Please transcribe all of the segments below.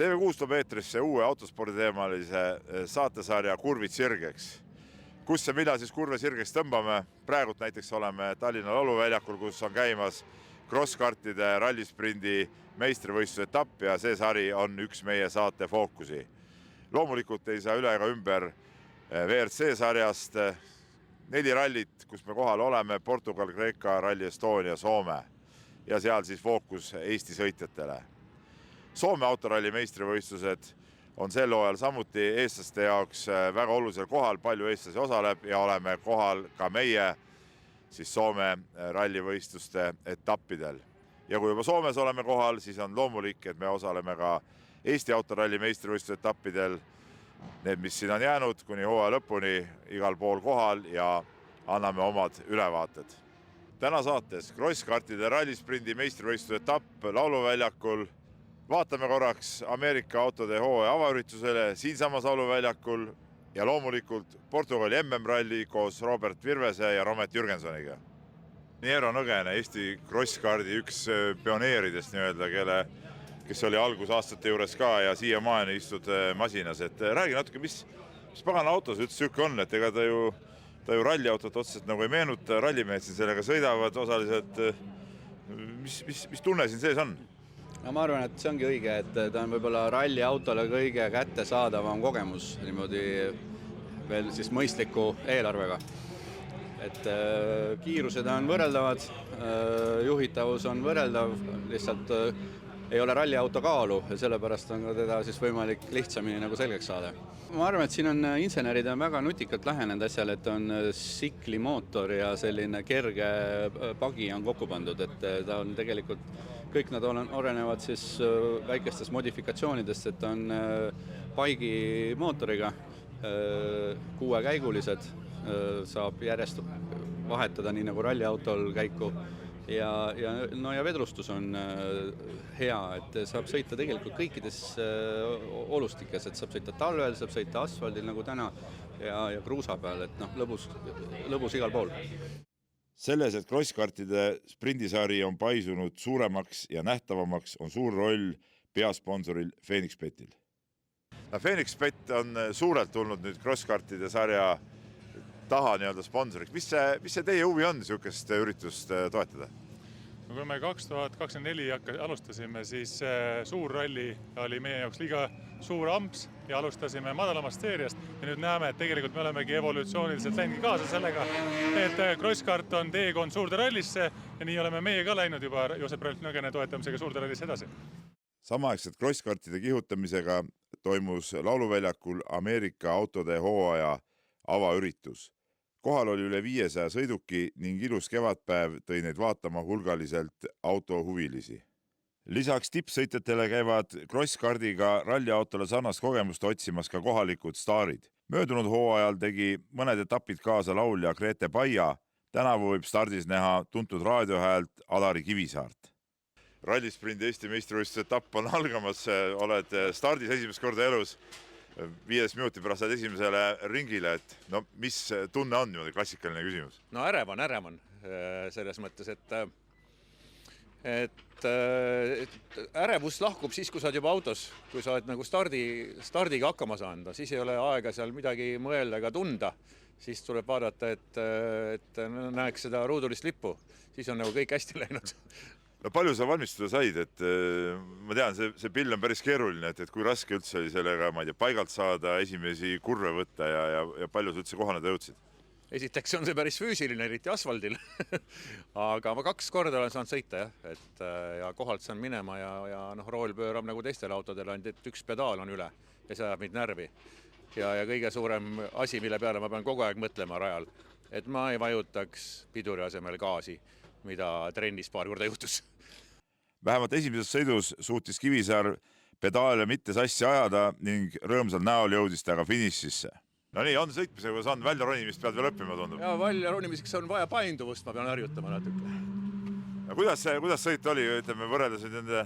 TV6 toob eetrisse uue autosporditeemalise saatesarja Kurvid sirgeks. Kus ja millal siis kurve sirgeks tõmbame? Praegult näiteks oleme Tallinna lauluväljakul, kus on käimas crosskartide rallisprindi meistrivõistluse etapp ja see sari on üks meie saate fookusi. Loomulikult ei saa üle ega ümber WRC sarjast 4 rallit, kus me kohal oleme, Portugal, Kreeka, Rally Estonia, Soome ja seal siis fookus Eesti sõitjatele. Soome autoralli meistrivõistlused on sel hooajal samuti eestlaste jaoks väga olulisel kohal, palju eestlasi osaleb ja oleme kohal ka meie siis Soome rallivõistluste etappidel. Ja kui juba Soomes oleme kohal, siis on loomulik, et me osaleme ka Eesti autoralli meistrivõistluse etappidel. Need, mis siin on jäänud kuni hooaja lõpuni igal pool kohal ja anname omad ülevaated. Täna saates crosskartide rallisprindi meistrivõistluse etapp lauluväljakul. Vaatame korraks Ameerika autode hooaja avaüritusele siinsamas lauluväljakul ja loomulikult Portugali MM-ralli koos Robert Virvese ja Romet Jürgensoniga. Eero Nõgene, Eesti crosskardi üks pioneeridest nii-öelda, kes oli algusaastate juures ka ja siiamaani istud masinas. Räägi natuke, mis pagana autos üldse sükk on, et ega ta ju ralliautot otseselt nagu ei meenuta, rallimehed siin sellega sõidavad osaliselt. Mis tunne siin sees on? No ma arvan, et see ongi õige, et ta on võib-olla ralliautole kõige kättesaadavam kogemus niimoodi veel siis mõistliku eelarvega. Et kiirused on võrreldavad, juhitavus on võrreldav, lihtsalt ei ole ralliauto kaalu ja sellepärast on teda siis võimalik lihtsamini nagu selgeks saada. Ma arvan, et siin on insenerid on väga nutikalt lähenenud asjale, et on siklimootor ja selline kerge pagi on kokku pandud, et ta on tegelikult kõik nad orenevad siis väikestest modifikatsioonidest, et on paigi mootoriga, 6-käigulised, saab järjest vahetada nii nagu ralliautol käiku ja vedrustus on hea, et saab sõita tegelikult kõikides olustikes, et saab sõita talvel, saab sõita asfaldil nagu täna ja kruusa peal, et lõbus igal pool. Selles, et crosskartide sprindisari on paisunud suuremaks ja nähtavamaks, on suur roll peasponsoril Fenixbetil. Fenixbet on suurelt tulnud nüüd crosskartide sarja taha nii-öelda sponsoriks. Mis see teie huvi on niisugust üritust toetada? Kui me 2024 alustasime, siis suur ralli oli meie jaoks liiga suur amps ja alustasime madalamast seeriast ja nüüd näeme, et tegelikult me olemegi evolutsiooniliselt läinud kaasa sellega, et crosskart on teekond suurde rallisse ja nii oleme meie ka läinud juba Joosep Nõgene toetamisega suurde rallisse edasi. Samaaegselt crosskartide kihutamisega toimus lauluväljakul Ameerika autode hooaja avaüritus. Kohal oli üle 500 sõiduki ning ilus kevadpäev tõi neid vaatama hulgaliselt autohuvilisi. Lisaks tippsõitjatele käivad crosskardiga ralliautole sarnast kogemust otsimas ka kohalikud staarid. Möödunud hooajal tegi mõned etapid kaasa laulja Grete Paia. Tänavu võib stardis näha tuntud raadiohäält Alari Kivisaart. Rallisprindi Eesti meistrivõistluse etapp on algamas. Oled stardis esimest korda elus. 5 minuti pärast saad esimesele ringile, et mis tunne on niimoodi klassikaline küsimus? No ärev on selles mõttes, et ärevus lahkub siis, kui sa oled juba autos, kui sa oled nagu stardiga hakkama saanud, siis ei ole aega seal midagi mõelda ega tunda, siis tuleb vaadata, et näeks seda ruudulist lippu, siis on nagu kõik hästi läinud. No palju sa valmistuda said, et ma tean, see pill on päris keeruline, et kui raske üldse oli sellega, ma ei tea, paigalt saada, esimesi kurve võtta ja palju sa üldse kohaneda jõudsid? Esiteks on see päris füüsiline, eriti asfaldil, aga ma 2 korda olen saanud sõita ja kohalt saan minema ja rool pöörab nagu teistel autodel, ainult üks pedaal on üle ja see ajab mind närvi. Ja kõige suurem asi, mille peale ma pean kogu aeg mõtlema rajal, et ma ei vajutaks piduri asemel gaasi, mida trennis paar korda juhtus. Vähemalt esimeses sõidus suutis Kivisaar pedaale mitte sassi ajada ning rõõmsal näol jõudis ta ka finišisse. No nii, on sõitmisega, kui saan välja ronimist pead veel õppima, tundub? Ja välja ronimiseks on vaja painduvust, ma pean harjutama natuke. Kuidas sõit oli, ütleme, võrreldes nende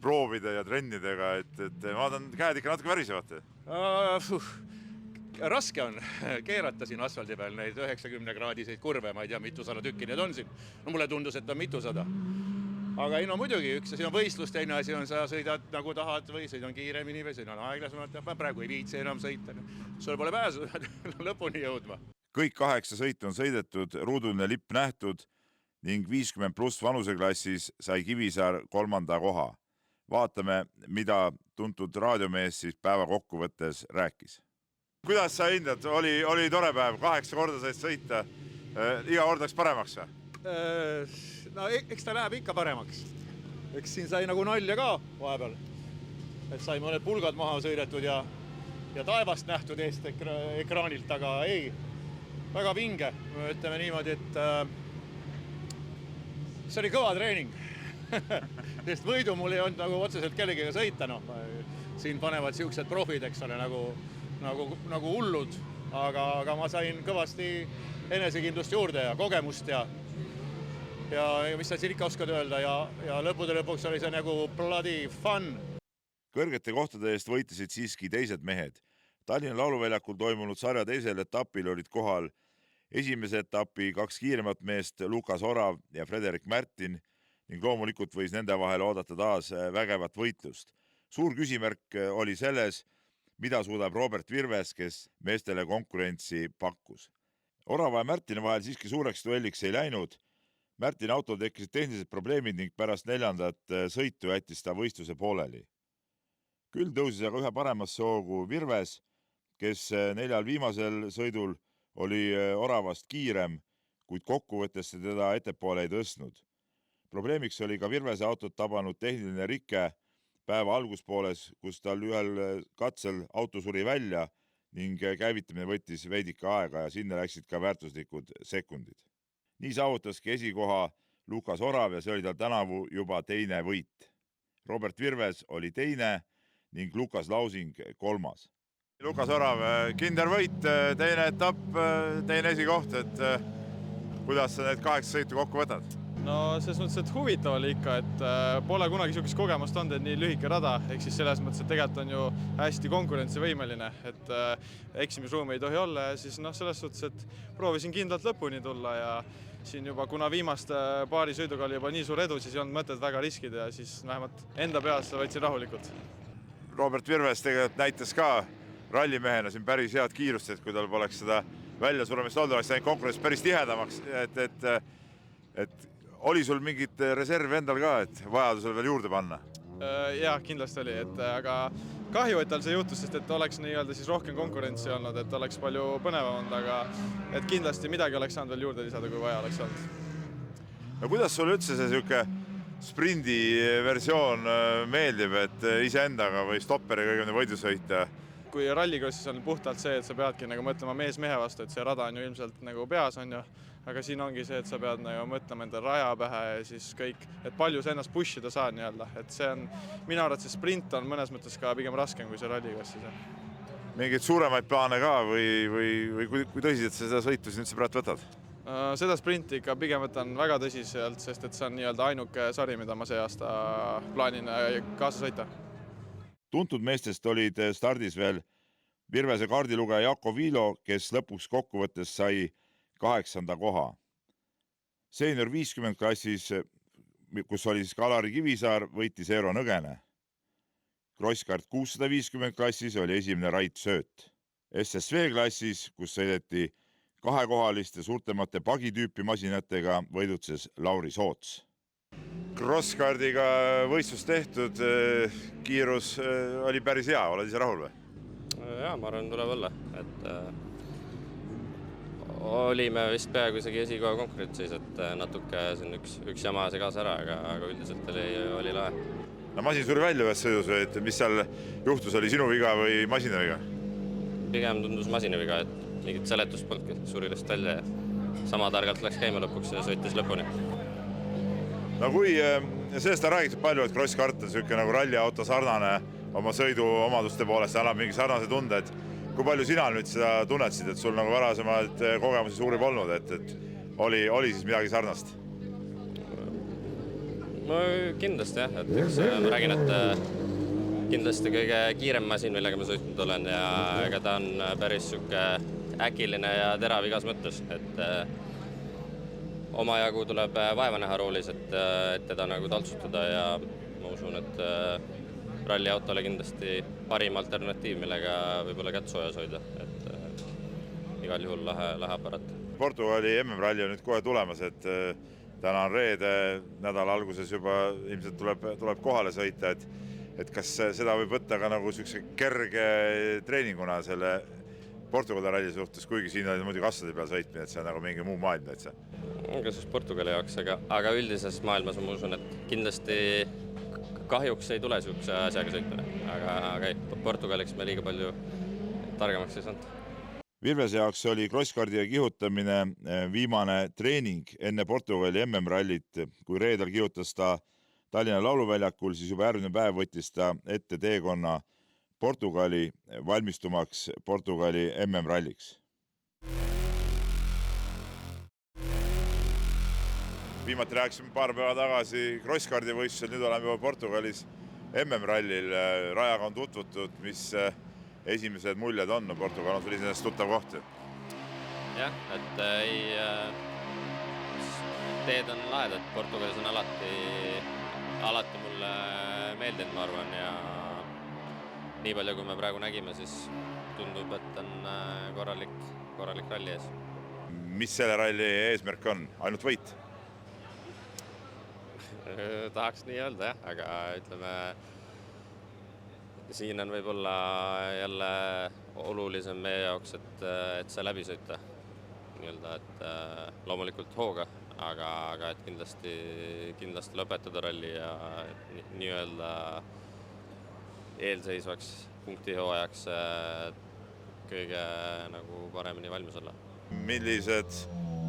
proovide ja trennidega, et ma vaatan, käed ikka natuke värisevad? Raske on keerata siin asfaldi peal neid 90-kraadiseid kurve, ma ei tea, mitusada tükki need on siin. No mulle tundus, et on mitusada. aga ei no muidugi, üks asi on võistlus, teine asi on, sa sõidad nagu tahad või sõidan kiiremini või sõidan aeglasemalt, ma praegu ei viitsi enam sõita. Sul pole pääsu, lõpuni jõudma. Kõik 8 sõitu on sõidetud, ruuduline lipp nähtud ning 50+ vanuseklassis sai Kivisaar 3. koha. Vaatame, mida tuntud raadiomees siis päeva kokkuvõttes rääkis. Kuidas sa hindad? Oli tore päev, 8 korda said sõita. Iga kord läks paremaks või? No eks ta läheb ikka paremaks. Eks siin sai nagu nalja ka vahepeal. Et sai mõned pulgad maha sõidetud ja taevast nähtud eest ekraanilt, aga ei, väga vinge. Ütleme niimoodi, et see oli kõva treening. Sest võidu mul ei olnud nagu otseselt kellegagi sõita. No. Siin panevad siuksed profid, eks ole, nagu hullud, aga ma sain kõvasti enesekindlust juurde ja kogemust ja mis sa siin ikka oskad öelda ja lõppude lõpuks oli see nagu bloody fun. Kõrgete kohtade eest võitisid siiski teised mehed. Tallinna Lauluväljakul toimunud sarja teisel etapil olid kohal esimese etapi 2 kiiremat meest Lukas Orav ja Frederik Märtin ning loomulikult võis nende vahel oodata taas vägevat võitlust. Suur küsimärk oli selles, mida suudab Robert Virves, kes meestele konkurentsi pakkus. Orava ja Märtini vahel siiski suureks duelliks ei läinud. Märtini autol tekkisid tehnilised probleemid ning pärast 4. sõitu jättis ta võistluse pooleli. Küll tõusis aga ühe paremasse hoogu Virves, kes 4 viimasel sõidul oli Oravast kiirem, kuid kokkuvõttes teda ettepoole ei tõstnud. Probleemiks oli ka Virvese autot tabanud tehniline rike päeva alguspooles, kus tal ühel katsel auto suri välja ning käivitamine võttis veidike aega ja sinna läksid ka väärtuslikud sekundid. Nii saavutaski esikoha Lukas Orav ja see oli tal tänavu juba 2. võit. Robert Virves oli 2. ning Lukas Lausing 3. Lukas Orav, kindel võit, 2. etapp, 2. esikoht, et kuidas sa need 8 sõitu kokku võtad? No selles mõttes, et huvitav oli ikka, et pole kunagi niisugust kogemust olnud, et nii lühike rada, ehk siis selles mõttes, et tegelikult on ju hästi konkurentsivõimeline, et eksimisruumi ei tohi olla ja siis selles suhtes, et proovisin kindlalt lõpuni tulla ja siin juba, kuna viimaste paari sõiduga oli juba nii suur edu, siis ei olnud mõtet väga riskida ja siis vähemalt enda peas võtsin rahulikult. Robert Virves tegelikult näitas ka rallimehena siin päris head kiirust, et kui tal poleks seda väljasuremist olnud, oleks läinud konkurents päris tihedamaks, et oli sul mingit reservi endal ka, et vajadusel veel juurde panna? Jaa, kindlasti oli, aga kahju, et tal see juhtus, sest et oleks nii-öelda siis rohkem konkurentsi olnud, et oleks palju põnevam olnud, aga et kindlasti midagi oleks saanud veel juurde lisada, kui vaja oleks olnud. No kuidas sul üldse see siuke sprindi versioon meeldib, et iseendaga või stopperiga kõigile võidu sõita? Kui rallikrossis on puhtalt see, et sa peadki nagu mõtlema mees mehe vastu, et see rada on ju ilmselt nagu peas on ju, aga siin ongi see, et sa pead nagu mõtlema enda raja pähe ja siis kõik, et palju sa ennast pushida saad nii-öelda, et see on, minu arvates see sprint on mõnes mõttes ka pigem raskem kui see rallikrossis. Mingeid suuremaid plaane ka või kui tõsiselt sa seda sõitu siin üldse praegu võtad? Seda sprinti ikka pigem võtan väga tõsiselt, sest et see on nii-öelda ainuke sari, mida ma see aasta plaanin kaasa sõita. Tuntud meestest olid stardis veel Virvese kaardilugeja Jako Viilo, kes lõpuks kokkuvõttes sai 8. koha. Senior 50 klassis, kus oli siis Kalari Kivisaar, võitis Eero Nõgene. Crosskart 650 klassis oli esimene Rait Sööt. SSV klassis, kus sõideti 2-kohaliste suurtemate pagitüüpi masinatega, võidutses Lauri Soots. Crosskardiga võistlus tehtud, kiirus oli päris hea, oled ise rahul või? Jaa, ma arvan, tuleb olla, et olime vist peaaegu isegi esikoha konkurentsis, et natuke siin üks jama segas ära, aga üldiselt oli lahe. No masin suri välja ühes sõidus, et mis seal juhtus, oli sinu viga või masina viga? Pigem tundus masina viga, et mingit seletust polnudki, suri lihtsalt välja ja sama targalt läks käima lõpuks ja sõitis lõpuni. No kui sellest on räägitud palju, et crosskart on selline nagu ralliauto sarnane oma sõiduomaduste poolest, annab mingi sarnase tunde, et kui palju sina nüüd seda tunnetsid, et sul nagu varasemad kogemusi suuri polnud, et oli siis midagi sarnast? No kindlasti jah, et eks ma räägin, et kindlasti kõige kiirem masin, millega ma sõitnud olen ja ega ta on päris äkiline ja terav igas mõttes, et omajagu tuleb vaeva näha roolis, et teda nagu taltsutada ja ma usun, et ralliautole kindlasti parim alternatiiv, millega võib-olla kätt soojas hoida, et igal juhul lahe aparaat. Portugali MM-ralli on nüüd kohe tulemas, et täna on reede, nädala alguses juba ilmselt tuleb kohale sõita, et kas seda võib võtta ka nagu sellise kerge treeninguna selle Portugali ralli suhtes, kuigi siin on muidugi kassade peal sõitmine, et see on nagu mingi muu maailm täitsa. Kas siis Portugali jaoks, aga üldises maailmas ma usun, et kindlasti kahjuks ei tule niisuguse asjaga sõitmine, aga Portugaliks me liiga palju targemaks ei saanud. Virvese jaoks oli krosskardi ja kihutamine viimane treening enne Portugali MM-rallit. Kui reedel kihutas ta Tallinna lauluväljakul, siis juba järgmine päev võttis ta ette teekonna Portugali valmistumaks Portugali MM-ralliks. Viimati rääkisime paar päeva tagasi krosskardi võistlusel, nüüd oleme juba Portugalis MM-rallil. Rajaga on tutvutud, mis esimesed muljed on. Portugal on sul iseenesest tuttav koht. Jah, et teed on lahedad. Portugalis on alati mulle meeldinud, ma arvan, ja nii palju, kui me praegu nägime, siis tundub, et on korralik ralli ees. Mis selle ralli eesmärk on? Ainult võit? Tahaks nii öelda, jah, aga ütleme, siin on võib-olla jälle olulisem meie jaoks, et see läbi sõita. Nii-öelda, et loomulikult hooga, aga et kindlasti lõpetada ralli ja nii-öelda eelseisvaks punktihooajaks kõige nagu paremini valmis olla. Millised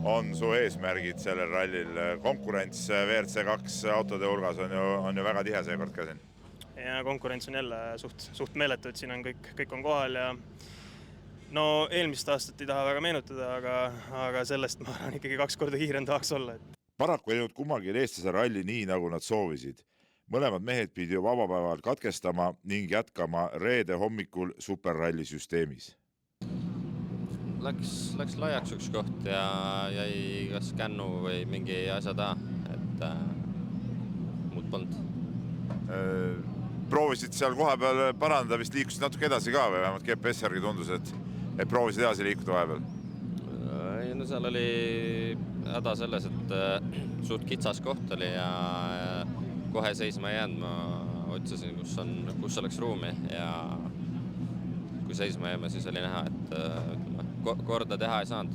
on su eesmärgid sellel rallil? Konkurents WRC2 autode hulgas on ju väga tihe seekord ka siin. Ja konkurents on jälle suht meeletu, et siin on kõik on kohal ja no eelmist aastat ei taha väga meenutada, aga sellest ma arvan ikkagi 2 korda kiirem tahaks olla. Paraku ei jõud kummagi eestlase ralli nii, nagu nad soovisid. Mõlemad mehed pidi vabapäeval katkestama ning jätkama reede hommikul superralli süsteemis. Läks laiaks üks koht ja jäi kas kännu või mingi asja taha, et muud polnud. Proovisid seal koha peal parandada, vist liikusid natuke edasi ka või vähemalt GPS-järgi tundus, et proovisid edasi liikuda vahepeal? No seal oli häda selles, et suht kitsas koht oli ja kohe seisma ei jäänud, ma otsisin, kus oleks ruumi ja kui seisma jääme, siis oli näha, et korda teha ei saanud.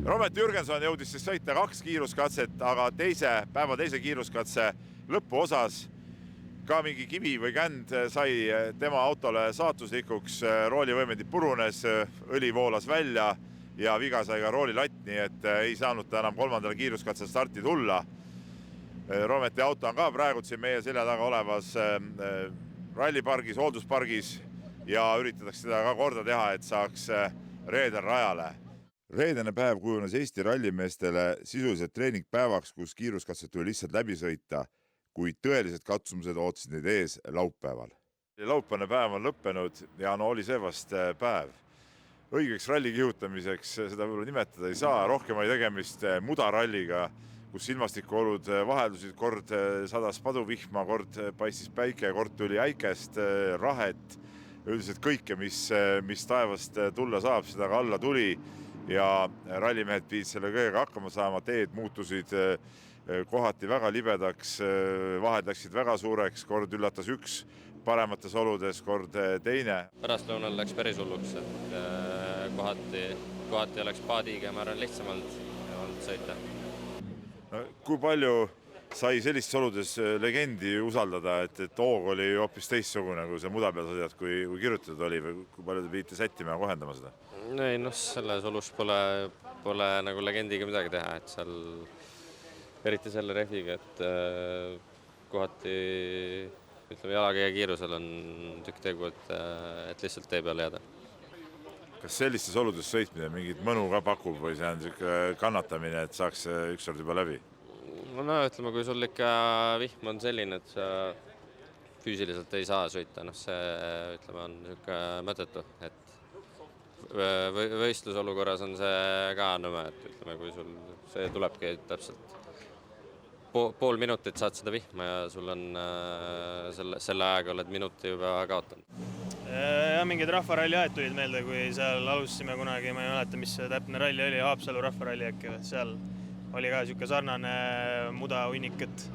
Robert Jürgenson jõudis siis sõita 2 kiiruskatset, aga päeva teise kiiruskatse lõpuosas ka mingi kivi või känd sai tema autole saatuslikuks, roolivõimendi purunes, õli voolas välja ja viga sai ka roolilatt, nii et ei saanud ta enam 3. kiiruskatsel starti tulla. Rometi auto on ka praegu siin meie selja taga olevas rallipargis, hoolduspargis ja üritatakse seda ka korda teha, et saaks reedel rajale. Reedene päev kujunes Eesti rallimeestele sisuliselt treeningpäevaks, kus kiiruskatset tuli lihtsalt läbi sõita, kuid tõelised katsumused ootasid neid ees laupäeval. Laupäevane päev on lõppenud ja oli see vast päev. Õigeks ralli kihutamiseks seda võib-olla nimetada ei saa, rohkem oli tegemist mudaralliga, kus ilmastikuolud vaheldusid, kord sadas paduvihma, kord paistis päike, kord tuli äikest, rahet, üldiselt kõike, mis taevast tulla saab, seda ka alla tuli ja rallimehed pidid selle kõigega hakkama saama, teed muutusid kohati väga libedaks, vahed läksid väga suureks, kord üllatas üks paremates oludes, kord teine. Pärastlõunal läks päris hulluks, et kohati oleks paadiga, ma arvan, lihtsam olnud sõita. Kui palju sai sellistes oludes legendi usaldada, et hoog oli hoopis teistsugune, kui see muda peal sõidad, kui kirjutatud oli või kui palju te pidite sättima ja kohendama seda? Ei, selles olus pole nagu legendiga midagi teha, et seal eriti selle rehviga, et kohati ütleme jalakäija kiirusel on tükk tegu, et lihtsalt tee peale jääda. Kas sellistes oludes sõitmine mingit mõnu ka pakub või see on kannatamine, et saaks ükskord juba läbi? No ütleme, kui sul ikka vihm on selline, et sa füüsiliselt ei saa sõita, see ütleme on niisugune mõttetu, et võistlusolukorras on see ka nõme, et ütleme, kui sul see tulebki täpselt pool minutit saad seda vihma ja sul on selle ajaga oled minuti juba kaotanud. Ja mingid rahvaralli ajad tulid meelde, kui seal alustasime kunagi, ma ei mäleta, mis see täpne ralli oli, Haapsalu rahvaralli äkki, seal oli ka siuke sarnane muda hunnikat.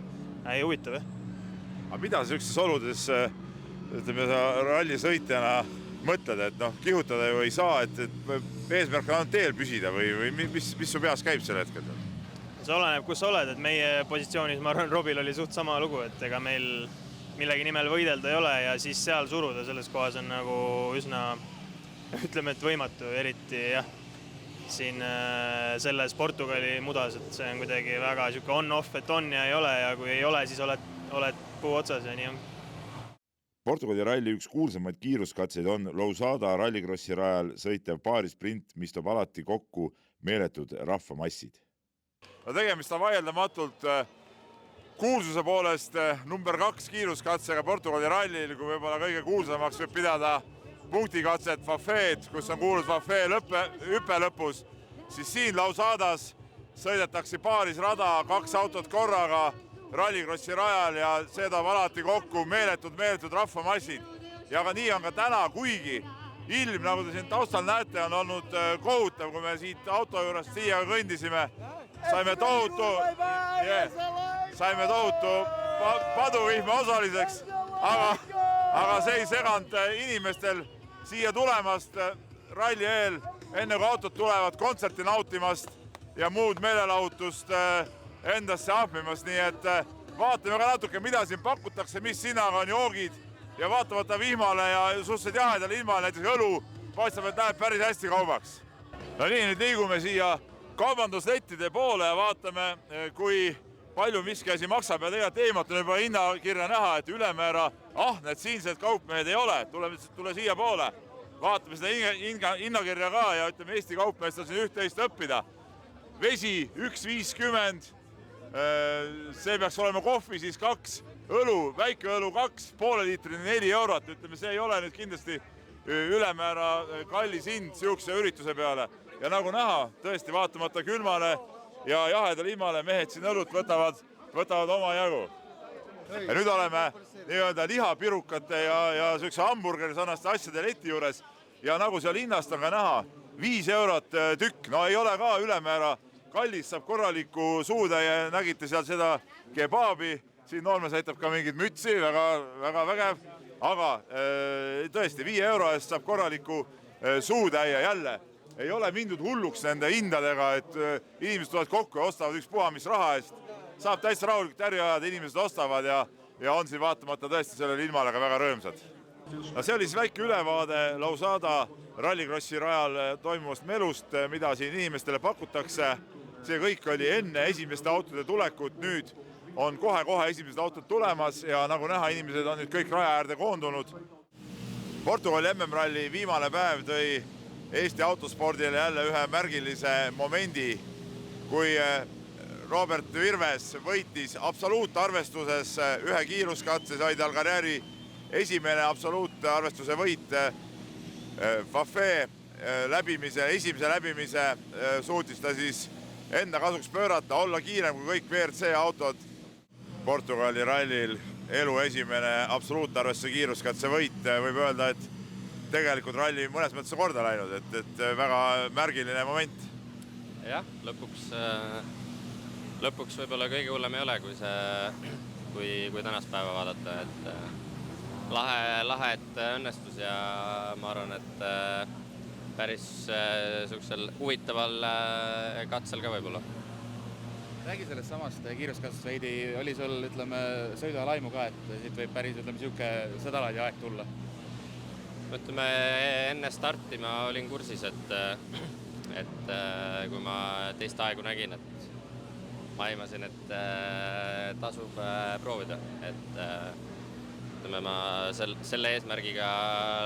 Huvitav, jah? Aga mida sellistes oludes, ütleme, sa rallisõitjana mõtled, et kihutada ju ei saa, et eesmärk on teel püsida või mis su peas käib sel hetkel? See oleneb, kus sa oled, et meie positsioonis, ma arvan, Robil oli suht sama lugu, et ega meil millegi nimel võidelda ei ole ja siis seal suruda selles kohas on nagu üsna, ütleme, et võimatu, eriti jah, siin selles Portugali mudas, et see on kuidagi väga siuke on-off, et on ja ei ole ja kui ei ole, siis oled puu otsas ja nii on. Portugali ralli üks kuulsamaid kiiruskatseid on Lousada rallikrossi rajal sõitev paarisprint, mis toob alati kokku meeletud rahvamassid. No tegemist on vaieldamatult kuulsuse poolest number 2 kiiruskatsega Portugali rallil, kui võib-olla kõige kuulsamaks võib pidada punktikatset Fafe'd, kus on kuulus Fafee hüppe lõpus, siis siin Lousadas sõidetakse paarisrada 2 autot korraga rallikrossi rajal ja see toob alati kokku meeletud rahvamassid. Ja ka nii on ka täna, kuigi ilm, nagu te siin taustal näete, on olnud kohutav, kui me siit auto juurest siia kõndisime. Saime tohutu paduvihma osaliseks, aga see ei seganud inimestel siia tulemast ralli eel, enne kui autod tulevad kontserti nautimast ja muud meelelahutust endasse ahmimast, nii et vaatame ka natuke, mida siin pakutakse, mis hinnaga on joogid ja vaatamata vihmale ja suhteliselt jahedale ilmale, näiteks õlu paistab, et läheb päris hästi kaubaks. No nii, nüüd liigume siia kaubanduslettide poole ja vaatame, kui palju miski asi maksab ja tegelikult eemalt on juba hinnakirja näha, et ülemäära ahned siinsed kaupmehed ei ole, tule siia poole. Vaatame seda hinnakirja ka ja ütleme, Eesti kaupmeest on siin üht-teist õppida. Vesi 1,50, see peaks olema kohvi siis 2, õlu, väike õlu 2, poole liitrini 4 eurot, ütleme, see ei ole nüüd kindlasti ülemäära kallis hind siukse ürituse peale. Ja nagu näha, tõesti vaatamata külmale ja jahedale ilmale mehed siin õlut võtavad oma jagu. Ja nüüd oleme nii-öelda lihapirukate ja sellise hamburgeri sarnaste asjade leti juures ja nagu seal hinnast on ka näha, 5 eurot tükk, no ei ole ka ülemäära kallis, saab korraliku suutäie, nägite seal seda kebaabi, siin noormees näitab ka mingit mütsi, väga vägev, aga tõesti 5 euro eest saab korraliku suutäie jälle. Ei ole mindud hulluks nende hindadega, et inimesed tulevad kokku ja ostavad ükspuha mis raha eest. Saab täitsa rahulikult äri ajada, inimesed ostavad ja on siin vaatamata tõesti sellele ilmale ka väga rõõmsad. No see oli siis väike ülevaade Lousada rallikrossi rajal toimuvast melust, mida siin inimestele pakutakse. See kõik oli enne esimeste autode tulekut, nüüd on kohe esimesed autod tulemas ja nagu näha, inimesed on nüüd kõik raja äärde koondunud. Portugali MM-ralli viimane päev tõi Eesti autospordile jälle ühe märgilise momendi, kui Robert Virves võitis absoluutarvestuses ühe kiiruskatse, sai tal karjääri esimene absoluutarvestuse võit Fafee esimese läbimise suutis ta siis enda kasuks pöörata, olla kiirem kui kõik WRC autod. Portugali rallil elu esimene absoluutarvestuse kiiruskatse võit, võib öelda, et tegelikult ralli mõnes mõttes on korda läinud, et väga märgiline moment. Jah, lõpuks võib-olla kõige hullem ei ole, kui tänast päeva vaadata, et lahe, et õnnestus ja ma arvan, et päris sellisel huvitaval katsel ka võib-olla. Räägi sellest samast kiiruskatsest veidi, oli sul, ütleme, sõiduajal aimu ka, et siit võib päris, ütleme, siuke sedalaadi aeg tulla? Ütleme, enne starti ma olin kursis, et kui ma teist aegu nägin, et ma aimasin, et tasub proovida. Et ütleme, ma selle eesmärgiga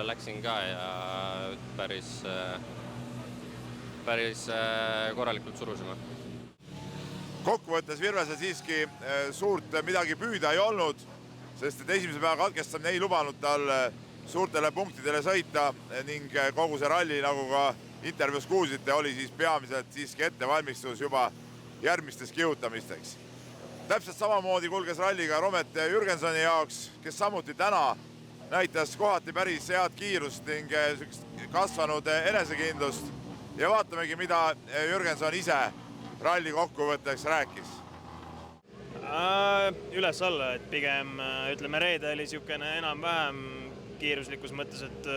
läksin ka ja päris korralikult surusime. Kokkuvõttes Virvesel siiski suurt midagi püüda ei olnud, sest et esimese päeva katkestamine ei lubanud tal suurtele punktidele sõita ning kogu see ralli, nagu ka intervjuus kuulsite, oli siis peamiselt siiski ettevalmistus juba järgmisteks kihutamisteks. Täpselt samamoodi kulges ralli ka Romet Jürgensoni jaoks, kes samuti täna näitas kohati päris head kiirust ning kasvanud enesekindlust ja vaatamegi, mida Jürgenson ise ralli kokkuvõtteks rääkis. Üles-alla, et pigem ütleme, reede oli niisugune enam-vähem kiiruslikus mõttes, et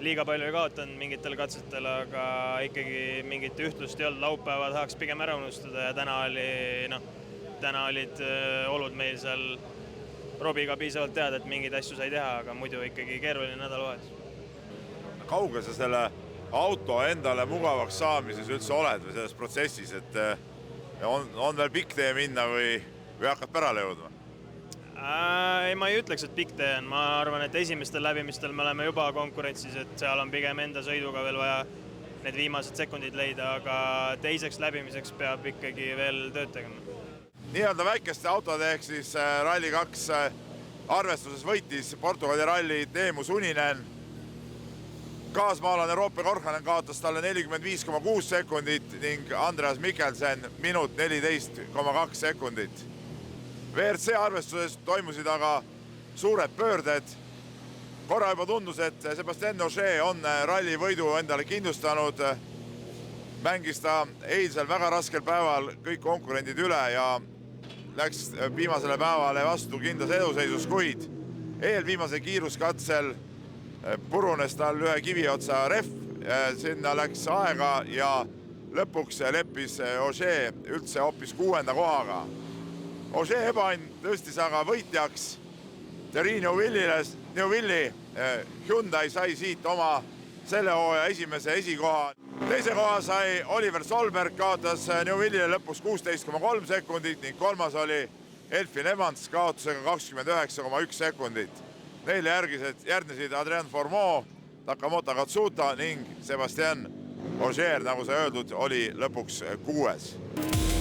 liiga palju ei kaotanud mingitel katsetel, aga ikkagi mingit ühtlust ei olnud, laupäeva tahaks pigem ära unustada ja täna olid olud meil seal Robiga piisavalt teada, et mingeid asju sai teha, aga muidu ikkagi keeruline nädalavahetus. Kaugel sa selle auto endale mugavaks saamises üldse oled või selles protsessis, et on veel pikk tee minna või hakkad pärale jõudma? Ei, ma ei ütleks, et pikk tee on. Ma arvan, et esimestel läbimistel me oleme juba konkurentsis, et seal on pigem enda sõiduga veel vaja need viimased sekundid leida, aga teiseks läbimiseks peab ikkagi veel tööd tegema. Nii-öelda väikeste autode ehk siis Rally2 arvestuses võitis Portugali ralli Teemu Suninen. Kaasmaalane Roope Korhonen kaotas talle 45,6 sekundit ning Andreas Mikkelsen minut 14,2 sekundit. WRC arvestuses toimusid aga suured pöörded. Korra juba tundus, et Sébastien Ogier on ralli võidu endale kindlustanud. Mängis ta eilsel väga raskel päeval kõik konkurendid üle ja läks viimasele päevale vastu kindlas eduseisus, kuid eelviimase kiiruskatsel purunes tal ühe kiviotsa rehv. Sinna läks aega ja lõpuks leppis Ogier üldse hoopis 6. kohaga. Ogier ebaõnn tõstis aga võitjaks Thierry Neuville'i. Hyundai sai siit oma selle hooaja esimese esikoha. Teise koha sai Oliver Solberg, kaotas Neuville'ile lõpuks 16,3 sekundit ning kolmas oli Elfin Evans kaotusega 29,1 sekundit. Neile järgnesid Adrien Fourmaux, Takamoto Katsuta ning Sébastien Ogier, nagu sai öeldud, oli lõpuks 6.